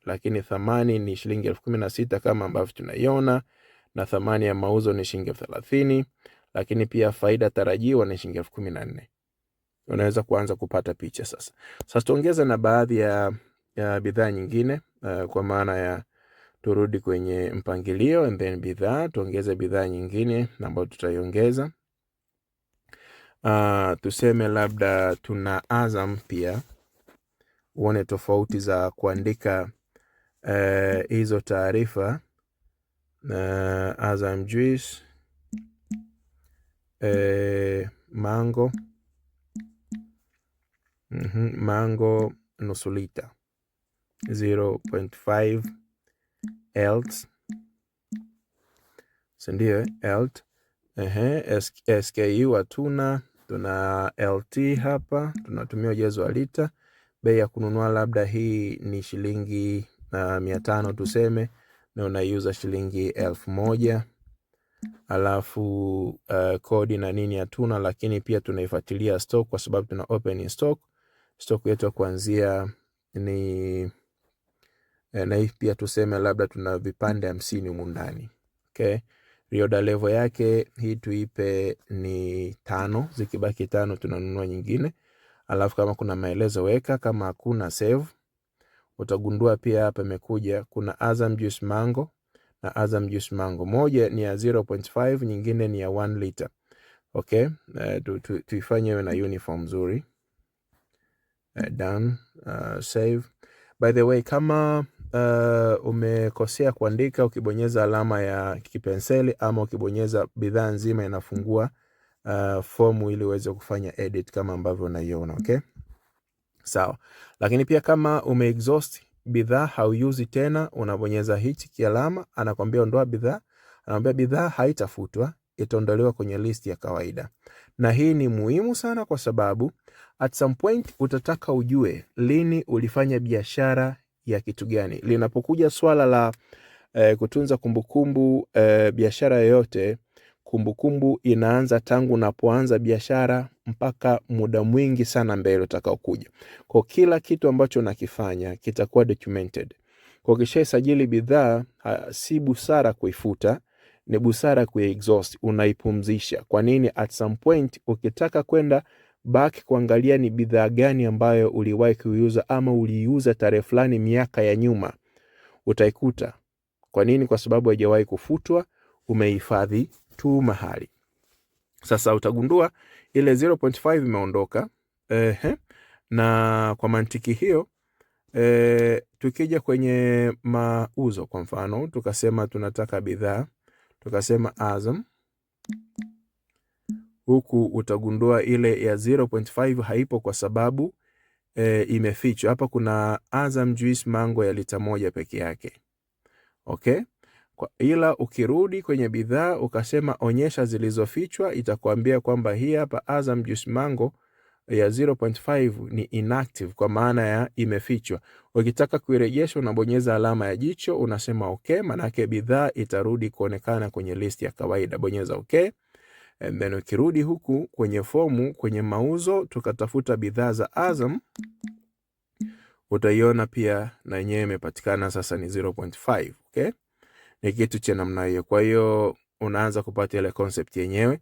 lakini thamani ni shilingi 16,000 kama ambavyo tunaiona, na thamani ya mauzo ni shilingi 30,000, lakini pia faida tarajiwa ni shilingi 14,000. Unaweza kuanza kupata picha sasa. Sasa tuongeze na baadhi ya bidhaa nyingine, kwa maana ya turudi kwenye mpangilio and then bidhaa, tuongeze bidhaa nyingine ambayo tutaiongeza. Tuseme labda tuna Azam pia, uone tofauti za kuandika hizo taarifa. Azam juice, mango, mango nusu lita 0.5 elt, sindio elt. SKU hatuna, tuna LT hapa, tunatumia ujazo wa lita. Bei ya kununua labda hii ni shilingi 500 tuseme, na unaiuza shilingi 1,000. Alafu kodi na nini hatuna, lakini pia tunaifuatilia stock kwa sababu tuna open in stock. Stock yetu kuanzia ni na hii pia tuseme labda tuna vipande 50 humu ndani. Okay. Reorder level yake hii tuipe ni 5, zikibaki 5 tunanunua nyingine. Alafu kama kuna maelezo weka, kama hakuna save. Utagundua pia hapa imekuja kuna Azam Juice Mango na Azam Juice Mango. Moja ni ya 0.5, nyingine ni ya 1 liter. Okay, tuifanye iwe na uniform nzuri. Done, save. By the way, kama umekosea kuandika, ukibonyeza alama ya kipenseli ama ukibonyeza bidhaa nzima inafungua fomu ili uweze kufanya edit kama ambavyo unaiona. Okay, sawa. Lakini pia kama umeexhaust bidhaa hauuzi tena, unabonyeza hichi kialama, anakuambia ondoa bidhaa, anakuambia bidhaa haitafutwa, itaondolewa kwenye list ya kawaida. Na hii ni muhimu sana kwa sababu at some point utataka ujue lini ulifanya biashara ya kitu gani. Linapokuja swala la kutunza kumbukumbu, biashara yoyote, kumbukumbu inaanza tangu unapoanza biashara mpaka muda mwingi sana mbele utakaokuja. Kwa kila kitu ambacho unakifanya kitakuwa documented. Kwa kisha sajili bidhaa, si busara kuifuta, ni busara kuexhaust, unaipumzisha. Kwa nini? At some point ukitaka kwenda back kuangalia ni bidhaa gani ambayo uliwahi kuiuza ama uliuza tarehe fulani miaka ya nyuma, utaikuta. Kwa nini? Kwa sababu haijawahi kufutwa, umehifadhi tu mahali. Sasa utagundua ile 0.5 imeondoka. Na kwa mantiki hiyo, tukija kwenye mauzo kwa mfano, tukasema tunataka bidhaa, tukasema Azam. Huku utagundua ile ya 0.5 haipo kwa sababu imefichwa. Hapa kuna Azam Juice Mango ya lita 1 peke yake. Okay? Ila ukirudi kwenye bidhaa ukasema onyesha zilizofichwa, itakwambia kwamba hii hapa Azam Juice Mango ya 0.5 ni inactive, kwa maana ya imefichwa. Ukitaka kuirejesha unabonyeza alama ya jicho, unasema okay, maana yake bidhaa itarudi kuonekana kwenye list ya kawaida. Bonyeza okay. And then ukirudi huku kwenye fomu, kwenye mauzo, tukatafuta bidhaa za Azam, utaiona pia na yenyewe imepatikana sasa ni 0.5. Okay? Ni kitu cha namna hiyo. Kwa hiyo unaanza kupata ile concept yenyewe.